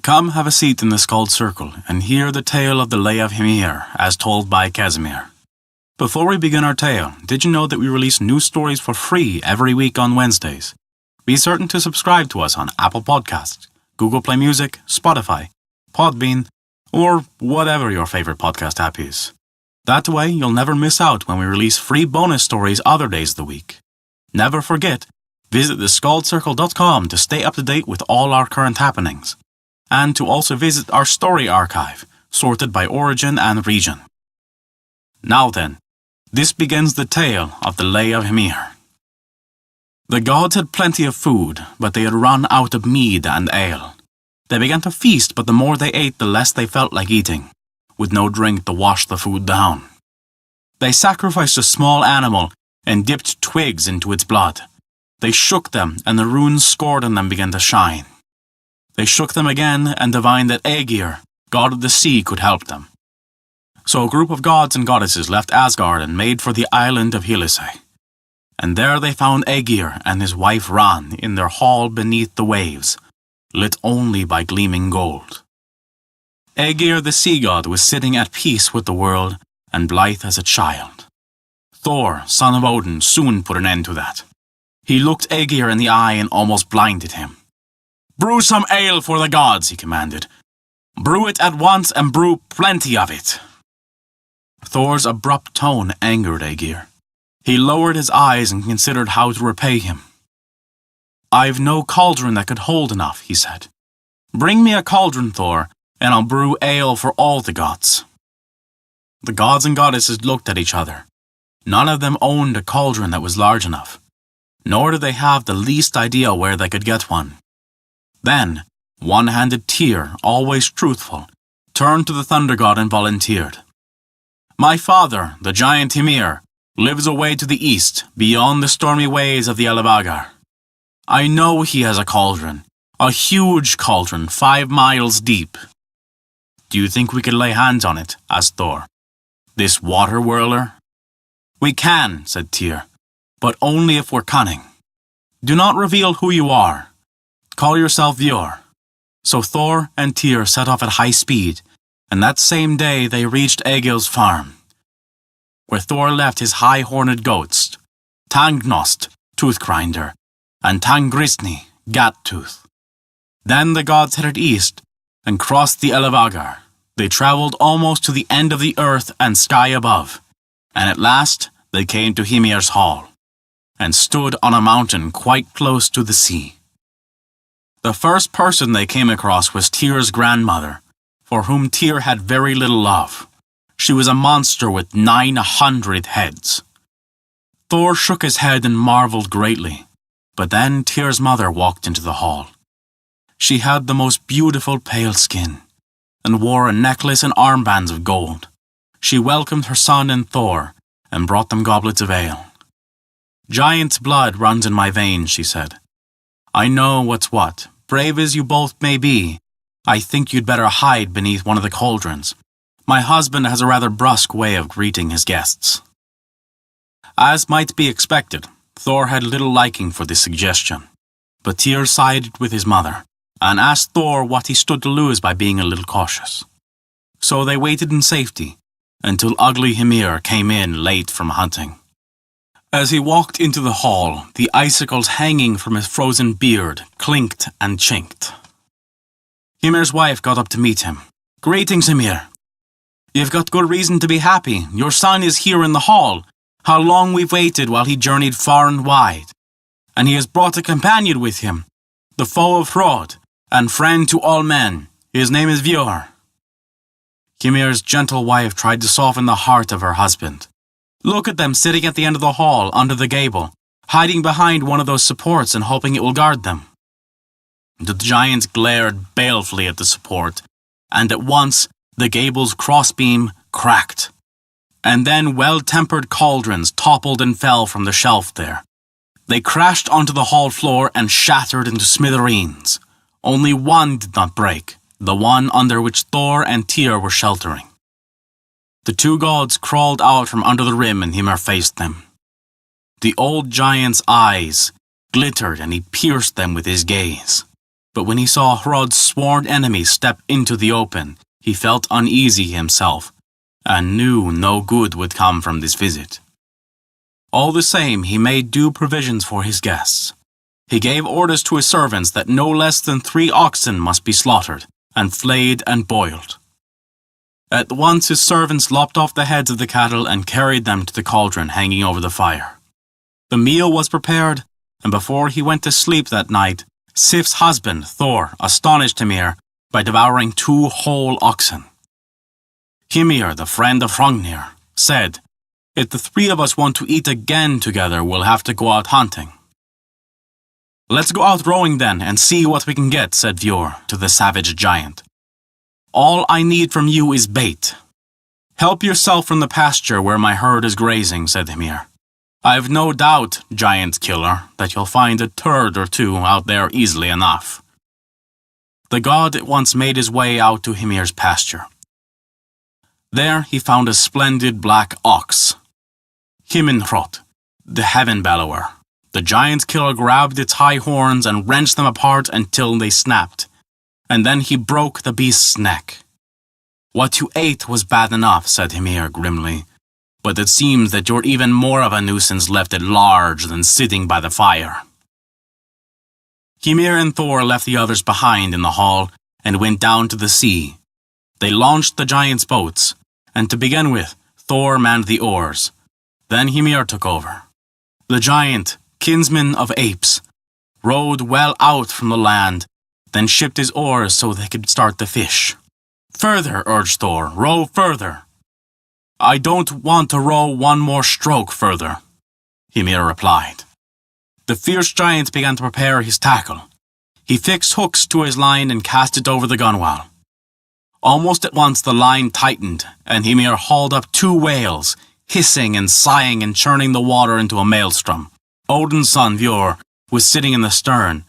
Come have a seat in the Skald circle and hear the tale of the Lay of Hymir as told by Casimir. Before we begin our tale, did you know that we release new stories for free every week on Wednesdays? Be certain to subscribe to us on Apple Podcasts, Google Play Music, Spotify, Podbean, or whatever your favorite podcast app is. That way, you'll never miss out when we release free bonus stories other days of the week. Never forget, visit theskaldcircle.com to stay up to date with all our current happenings, and to also visit our story archive, sorted by origin and region. Now then, this begins the tale of the Lay of Hymir. The gods had plenty of food, but they had run out of mead and ale. They began to feast, but the more they ate, the less they felt like eating, with no drink to wash the food down. They sacrificed a small animal and dipped twigs into its blood. They shook them, and the runes scored on them began to shine. They shook them again and divined that Aegir, god of the sea, could help them. So a group of gods and goddesses left Asgard and made for the island of Hylissey. And there they found Aegir and his wife Ran in their hall beneath the waves, lit only by gleaming gold. Aegir the sea god was sitting at peace with the world and blithe as a child. Thor, son of Odin, soon put an end to that. He looked Aegir in the eye and almost blinded him. "Brew some ale for the gods," he commanded. "Brew it at once and brew plenty of it." Thor's abrupt tone angered Aegir. He lowered his eyes and considered how to repay him. "I've no cauldron that could hold enough," he said. "Bring me a cauldron, Thor, and I'll brew ale for all the gods." The gods and goddesses looked at each other. None of them owned a cauldron that was large enough, nor did they have the least idea where they could get one. Then, one-handed Tyr, always truthful, turned to the thunder god and volunteered. "My father, the giant Hymir, lives away to the east, beyond the stormy waves of the Elevagar. I know he has a cauldron, a huge cauldron 5 miles deep." "Do you think we could lay hands on it?" asked Thor. "This water whirler?" "We can," said Tyr, "but only if we're cunning. Do not reveal who you are. Call yourself Vjör." So Thor and Tyr set off at high speed, and that same day they reached Egil's farm, where Thor left his high-horned goats, Tangnost, Toothgrinder, and Tangrisni, Gat-Tooth. Then the gods headed east and crossed the Elevagar. They traveled almost to the end of the earth and sky above, and at last they came to Hymir's hall, and stood on a mountain quite close to the sea. The first person they came across was Tyr's grandmother, for whom Tyr had very little love. She was a monster with 900 heads. Thor shook his head and marveled greatly, but then Tyr's mother walked into the hall. She had the most beautiful pale skin, and wore a necklace and armbands of gold. She welcomed her son and Thor, and brought them goblets of ale. "Giant's blood runs in my veins," she said. "I know what's what. Brave as you both may be, I think you'd better hide beneath one of the cauldrons. My husband has a rather brusque way of greeting his guests." As might be expected, Thor had little liking for this suggestion, but Tyr sided with his mother, and asked Thor what he stood to lose by being a little cautious. So they waited in safety, until ugly Hymir came in late from hunting. As he walked into the hall, the icicles hanging from his frozen beard clinked and chinked. Hymir's wife got up to meet him. "Greetings, Hymir. You've got good reason to be happy. Your son is here in the hall. How long we've waited while he journeyed far and wide. And he has brought a companion with him, the foe of Hrod, and friend to all men. His name is Vjör." Hymir's gentle wife tried to soften the heart of her husband. "Look at them sitting at the end of the hall, under the gable, hiding behind one of those supports and hoping it will guard them." The giant glared balefully at the support, and at once the gable's crossbeam cracked. And then well-tempered cauldrons toppled and fell from the shelf there. They crashed onto the hall floor and shattered into smithereens. Only one did not break, the one under which Thor and Tyr were sheltering. The two gods crawled out from under the rim and Hymir faced them. The old giant's eyes glittered and he pierced them with his gaze. But when he saw Hrod's sworn enemy step into the open, he felt uneasy himself, and knew no good would come from this visit. All the same, he made due provisions for his guests. He gave orders to his servants that no less than 3 oxen must be slaughtered, and flayed and boiled. At once his servants lopped off the heads of the cattle and carried them to the cauldron hanging over the fire. The meal was prepared, and before he went to sleep that night, Sif's husband, Thor, astonished Hymir by devouring 2 whole oxen. Hymir, the friend of Hrungnir, said, "If the 3 of us want to eat again together, we'll have to go out hunting." "Let's go out rowing then and see what we can get," said Vjor to the savage giant. "All I need from you is bait." "Help yourself from the pasture where my herd is grazing," said Hymir. "I've no doubt, giant killer, that you'll find a turd or 2 out there easily enough." The god at once made his way out to Hymir's pasture. There he found a splendid black ox, Himinhrot, the heaven bellower. The giant killer grabbed its high horns and wrenched them apart until they snapped, and then he broke the beast's neck. "What you ate was bad enough," said Hymir grimly, "but it seems that you're even more of a nuisance left at large than sitting by the fire." Hymir and Thor left the others behind in the hall and went down to the sea. They launched the giant's boats, and to begin with, Thor manned the oars. Then Hymir took over. The giant, kinsman of apes, rowed well out from the land, then shipped his oars so they could start to fish. "Further," urged Thor, "row further." "I don't want to row one more stroke further," Hymir replied. The fierce giant began to prepare his tackle. He fixed hooks to his line and cast it over the gunwale. Almost at once the line tightened, and Hymir hauled up 2 whales, hissing and sighing and churning the water into a maelstrom. Odin's son Vjor was sitting in the stern,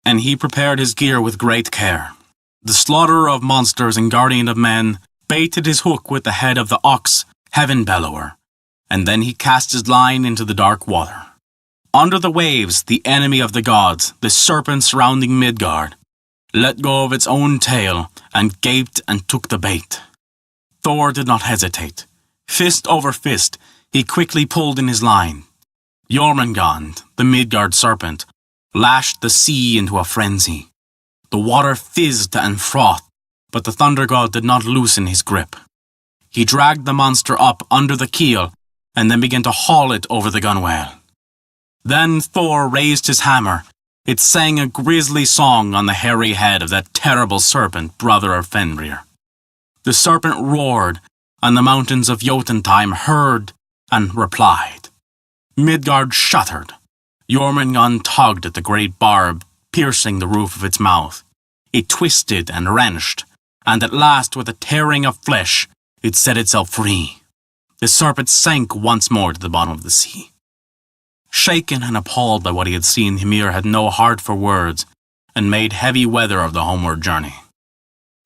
and he prepared his gear with great care. The slaughterer of monsters and guardian of men baited his hook with the head of the ox, heaven bellower, and then he cast his line into the dark water. Under the waves, the enemy of the gods, the serpent surrounding Midgard, let go of its own tail and gaped and took the bait. Thor did not hesitate. Fist over fist, he quickly pulled in his line. Jormungand, the Midgard serpent, lashed the sea into a frenzy. The water fizzed and frothed, but the thunder god did not loosen his grip. He dragged the monster up under the keel and then began to haul it over the gunwale. Then Thor raised his hammer. It sang a grisly song on the hairy head of that terrible serpent, brother of Fenrir. The serpent roared, and the mountains of Jotunheim heard and replied. Midgard shuddered. Jormungand tugged at the great barb, piercing the roof of its mouth. It twisted and wrenched, and at last, with a tearing of flesh, it set itself free. The serpent sank once more to the bottom of the sea. Shaken and appalled by what he had seen, Hymir had no heart for words, and made heavy weather of the homeward journey.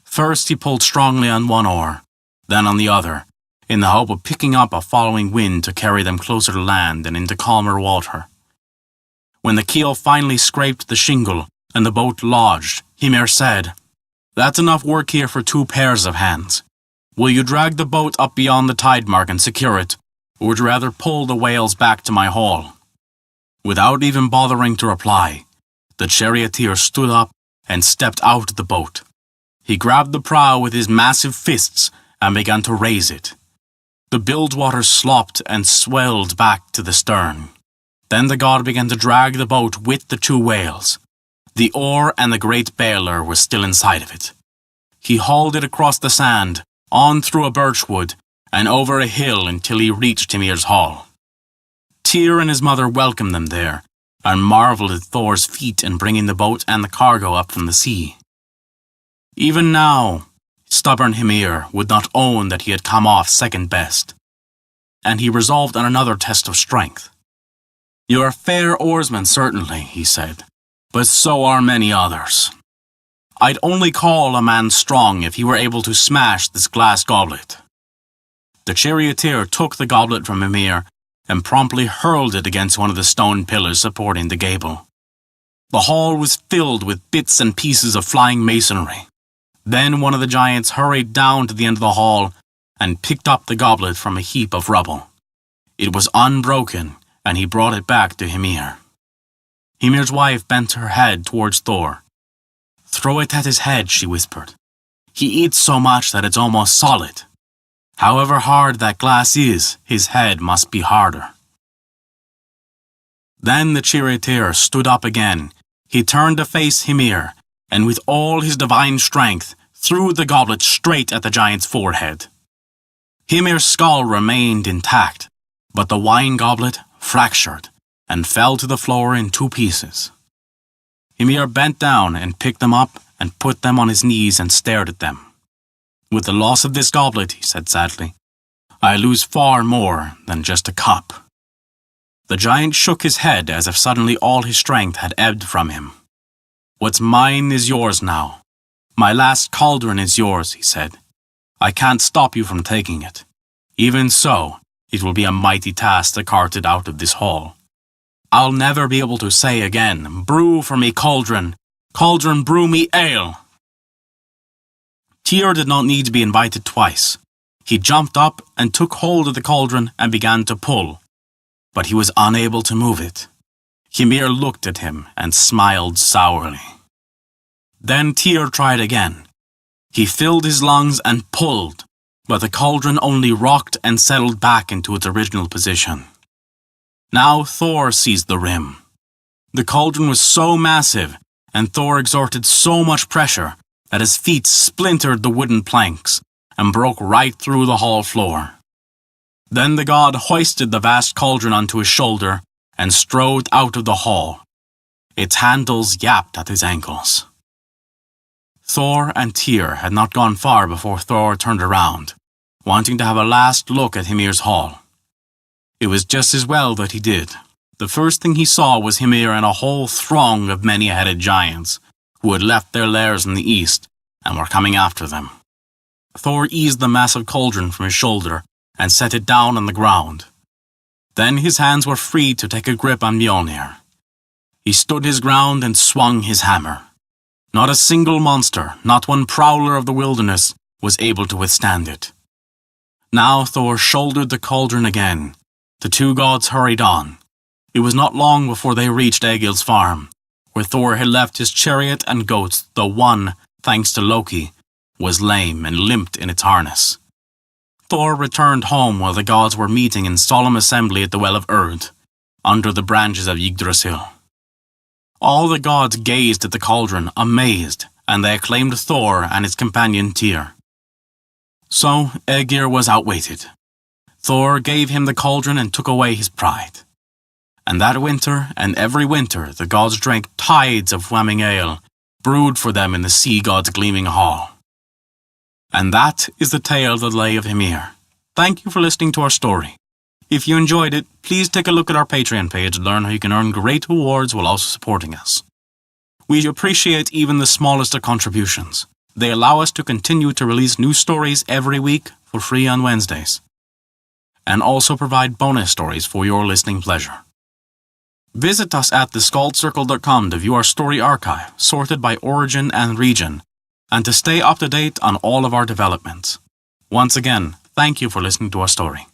First he pulled strongly on one oar, then on the other, in the hope of picking up a following wind to carry them closer to land and into calmer water. When the keel finally scraped the shingle and the boat lodged, Hymir said, "That's enough work here for 2 pairs of hands. Will you drag the boat up beyond the tide mark and secure it, or would you rather pull the whales back to my hall?" Without even bothering to reply, the charioteer stood up and stepped out of the boat. He grabbed the prow with his massive fists and began to raise it. The bilgewater slopped and swelled back to the stern. Then the god began to drag the boat with the 2 whales. The oar and the great baler were still inside of it. He hauled it across the sand, on through a birchwood, and over a hill until he reached Hymir's hall. Tyr and his mother welcomed them there, and marveled at Thor's feat in bringing the boat and the cargo up from the sea. Even now, stubborn Hymir would not own that he had come off second best, and he resolved on another test of strength. "You're a fair oarsman, certainly," he said, "but so are many others. I'd only call a man strong if he were able to smash this glass goblet." The charioteer took the goblet from Hymir and promptly hurled it against one of the stone pillars supporting the gable. The hall was filled with bits and pieces of flying masonry. Then one of the giants hurried down to the end of the hall and picked up the goblet from a heap of rubble. It was unbroken, and he brought it back to Hymir. Hymir's wife bent her head towards Thor. "Throw it at his head," she whispered. "He eats so much that it's almost solid. However hard that glass is, his head must be harder." Then the charioteer stood up again. He turned to face Hymir, and with all his divine strength, threw the goblet straight at the giant's forehead. Hymir's skull remained intact, but the wine goblet fractured and fell to the floor in 2 pieces. Hymir bent down and picked them up and put them on his knees and stared at them. "With the loss of this goblet," he said sadly, "I lose far more than just a cup." The giant shook his head as if suddenly all his strength had ebbed from him. "What's mine is yours now. My last cauldron is yours," he said. "I can't stop you from taking it. Even so, it will be a mighty task to cart it out of this hall. I'll never be able to say again, 'Brew for me, cauldron. Cauldron, brew me ale.'" Tyr did not need to be invited twice. He jumped up and took hold of the cauldron and began to pull, but he was unable to move it. Hymir looked at him and smiled sourly. Then Tyr tried again. He filled his lungs and pulled, but the cauldron only rocked and settled back into its original position. Now Thor seized the rim. The cauldron was so massive, and Thor exerted so much pressure that his feet splintered the wooden planks and broke right through the hall floor. Then the god hoisted the vast cauldron onto his shoulder and strode out of the hall. Its handles yapped at his ankles. Thor and Tyr had not gone far before Thor turned around, wanting to have a last look at Hymir's hall. It was just as well that he did. The first thing he saw was Hymir and a whole throng of many-headed giants, who had left their lairs in the east and were coming after them. Thor eased the massive cauldron from his shoulder and set it down on the ground. Then his hands were free to take a grip on Mjolnir. He stood his ground and swung his hammer. Not a single monster, not one prowler of the wilderness, was able to withstand it. Now Thor shouldered the cauldron again. The 2 gods hurried on. It was not long before they reached Egil's farm, where Thor had left his chariot and goats, though one, thanks to Loki, was lame and limped in its harness. Thor returned home while the gods were meeting in solemn assembly at the Well of Erd, under the branches of Yggdrasil. All the gods gazed at the cauldron, amazed, and they acclaimed Thor and his companion Tyr. So Aegir was outwitted. Thor gave him the cauldron and took away his pride. And that winter, and every winter, the gods drank tides of flaming ale, brewed for them in the sea god's gleaming hall. And that is the tale of the Lay of Hymir. Thank you for listening to our story. If you enjoyed it, please take a look at our Patreon page to learn how you can earn great rewards while also supporting us. We appreciate even the smallest of contributions. They allow us to continue to release new stories every week for free on Wednesdays, and also provide bonus stories for your listening pleasure. Visit us at theskaldscircle.com to view our story archive, sorted by origin and region, and to stay up to date on all of our developments. Once again, thank you for listening to our story.